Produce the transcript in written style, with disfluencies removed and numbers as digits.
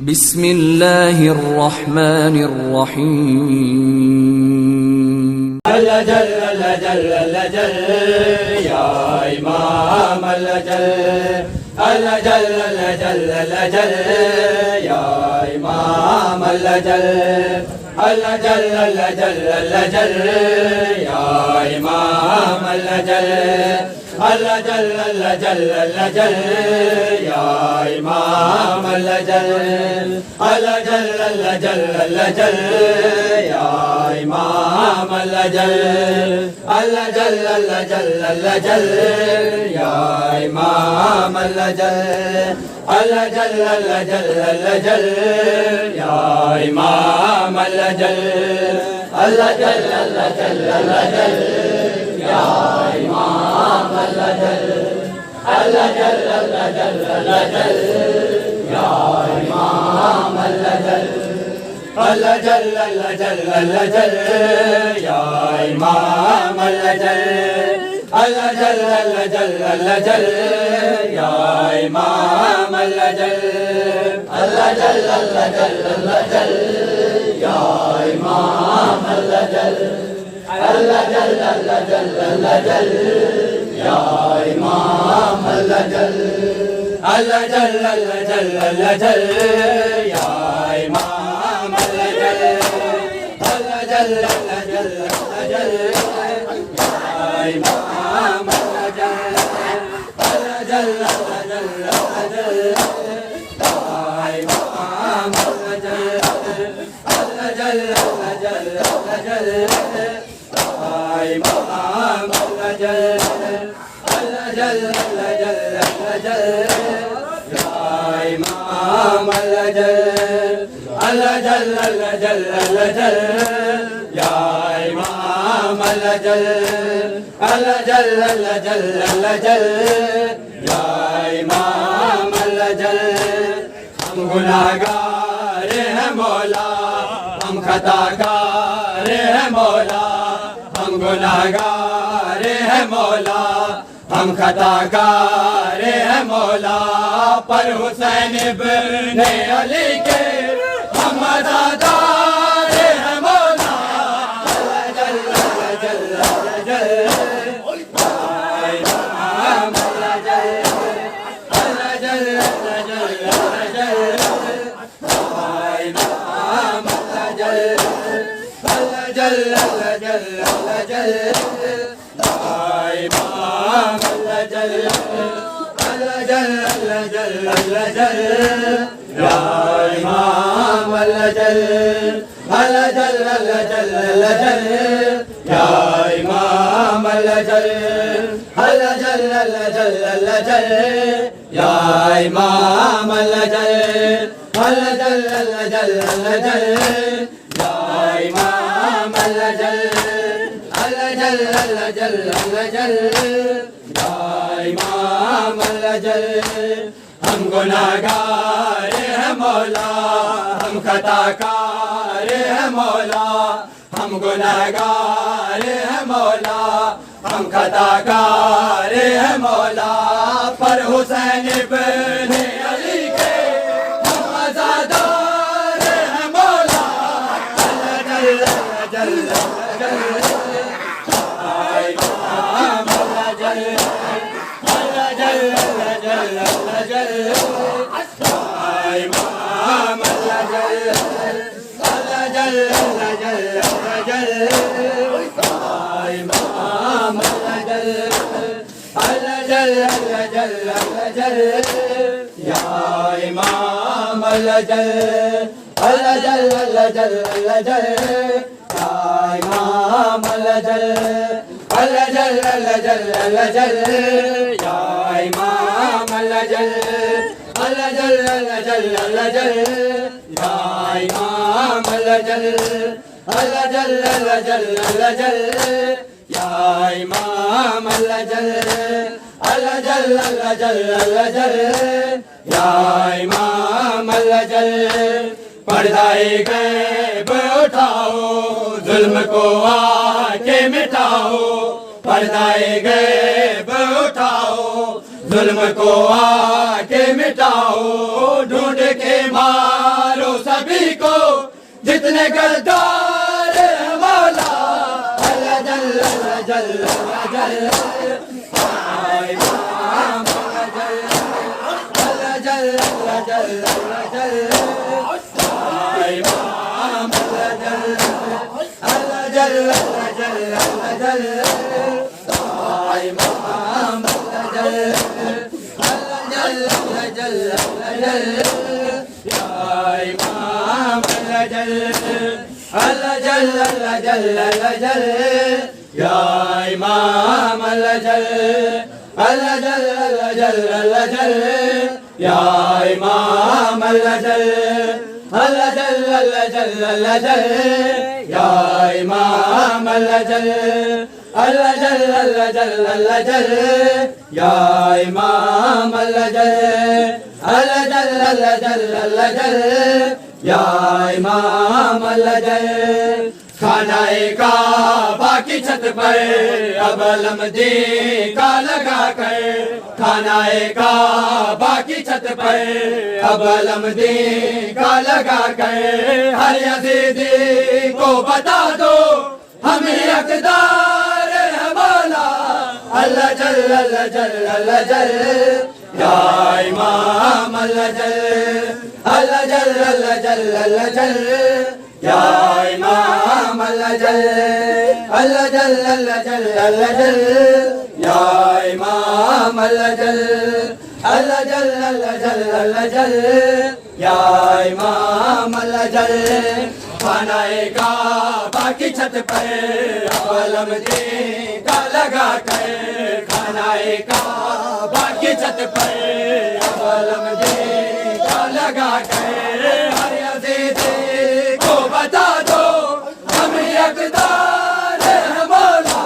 बिस्मिल्लाहिर रहमानिर रहीम। अल्लाह जल अल्लाह जल अल्लाह जल या इमाम अल्लाह जल अल्लाह जल अल्लाह जल अल्लाह जल या इमाम अल्लाह जल अल्लाह जल अल्लाह जल अल्लाह जल या इमाम अल्लाह जल अल्लाह जल अल्लाह जल अल्लाह जल या इमाम अल्लाह जल अल्लाह जल अल्लाह जल अल्लाह जल या इमाम अल्लाह जल अल्लाह जल अल्लाह जल अल्लाह जल या इमाम अल्लाह जल अल्लाह जल अल्लाह जल अल्लाह जल या इमाम अल्लाह जल अल्लाह जल अल्लाह जल अल्लाह जल या इमाम अल्लाह जल अल्लाह जल अल्लाह जल अल्लाह जल या इमाम अल्लाह जल अल्लाह जल अल्लाह जल अल्लाह जल या इमाम अल्लाह जल अल्लाह जल अल्लाह जल अल्लाह जल या इमाम अल्लाह जल अल्लाह जल अल्लाह जल अल्लाह जल या इमाम अल्लाह जल अल्लाह जल अल्लाह जल अल्लाह जल या इमाम अल्लाह जल अल्लाह जल अल्लाह जल अल्लाह जल या इमाम अल्लाह जल अल्लाह जल अल्लाह जल अल्लाह जल या इमाम अल्लाह जल अल्लाह जल अल्लाह जल अल्लाह जल या इमाम अल्लाह जल अल्लाह जल अल्लाह जल अल्लाह जल इमाम अल्लाह जल अल्लाह जल अल्लाह जल अल्लाह जल या इमाम अल्लाह जल अल्लाह जल अल्लाह जल अल्लाह जल या इमाम अल्लाह जल अल्लाह जल अल्लाह जल अल्लाह जल या इमाम अल्लाह जल हम गुनाहगार हैं मौला हम खताकार हैं मौला हम गुनाहगार हैं मौला हम खताकार हैं मौला पर हुसैन इब्ने अली के हम अज़ादार हैं मौला जल जल जल इमाम अल्लाह जल अल्लाह जल जल जल इमाम अल्लाह जल अल्लाह जल अल्लाह जल अल्लाह जल इमाम अल्लाह जल अल्लाह जल अल्लाह जल अल्लाह जल या इमाम अल्लाह जल अल्लाह जल अल्लाह जल अल्लाह जल या इमाम अल्लाह जल अल्लाह जल अल्लाह जल अल्लाह जल या इमाम अल्लाह जल अल्लाह जल अल्लाह जल अल्लाह जल या इमाम अल्लाह जल अल्लाह जल अल्लाह जल अल्लाह जल या इमाम अल्लाह जल हम गुनाहगार हैं मौला हम खताकार हैं मौला हम गुनाहगार हैं मौला हम खताकार हैं मौला पर हुसैन इब्ने अली के हम अज़ादार हैं मौला जल जल जल इमाम अल्लाह जल अल्लाह जल अल्लाह जल अल्लाह जल इमाम अल्लाह जल अल्लाह जल अल्लाह जल अल्लाह जल इमाम अल्लाह जल अल्लाह जल अल्लाह जल अल्लाह जल या इमाम अल्लाह जल अल्लाह जल अल्लाह जल अल्लाह जल या इमाम अल्लाह जल अल्लाह जल अल्लाह जल अल्लाह जल या इमाम अल्लाह जल अल्लाह जल अल्लाह जल अल्लाह जल या इमाम अल्लाह जल अल्लाह जल अल्लाह जल अल्लाह जल या इमाम अल्लाह जल अल्लाह जल अल्लाह जल अल्लाह जल या इमाम अल्लाह जल पर्दाए गैब उठाओ जुल्म को आके मिटाओ पर्दाए गैब उठाओ जुल्म को आके मिटाओ ढूंढ के माँ को जितने गद्दार हैं मौला अल्लाह जल अल्लाह जल अल्लाह जल या इमाम अल्लाह जल अल्लाह जल अल्लाह जल या इमाम अल्लाह जल अल्लाह जल अल्लाह जल अल्लाह जल या इमाम अल्लाह जल अल्लाह जल अल्लाह जल या इमाम अल्लाह जल अल्लाह जल अल्लाह जल अल्लाह जल या इमाम अल्लाह जल अल्लाह जल अल्लाह जल अल्लाह जल या इमाम अल्लाह जल अल्लाह जल अल्लाह जल अल्लाह जल या इमाम अल्लाह जल अल्लाह जल अल्लाह जल अल्लाह जल या इमाम अल्लाह जल अल्लाह जल अल्लाह जल अल्लाह जल या इमाम अल्लाह जल खानाए काबा की छत पर अब लम्दी का लगा कर खानाए काबा की छत पर अब लम्दी का लगा कर हर यजीदी को बता दो हमें हकदार है मौला अल्लाह जल अल्लाह जल अल्लाह जल या इमाम अल्लाह जल अल्लाह जल अल्लाह जल अल्लाह जल या इमाम अल्लाह जल अल्लाह जल अल्लाह जल अल्लाह जल या इमाम अल्लाह जल अल्लाह जल अल्लाह जल अल्लाह जल या इमाम अल्लाह जल खानाए काबा की छत पर लम्दी का लगा कर खानाए काबा की छत पर लम्दी का लगा कर हर यजीदी को बता दो हम हकदार हैं मौला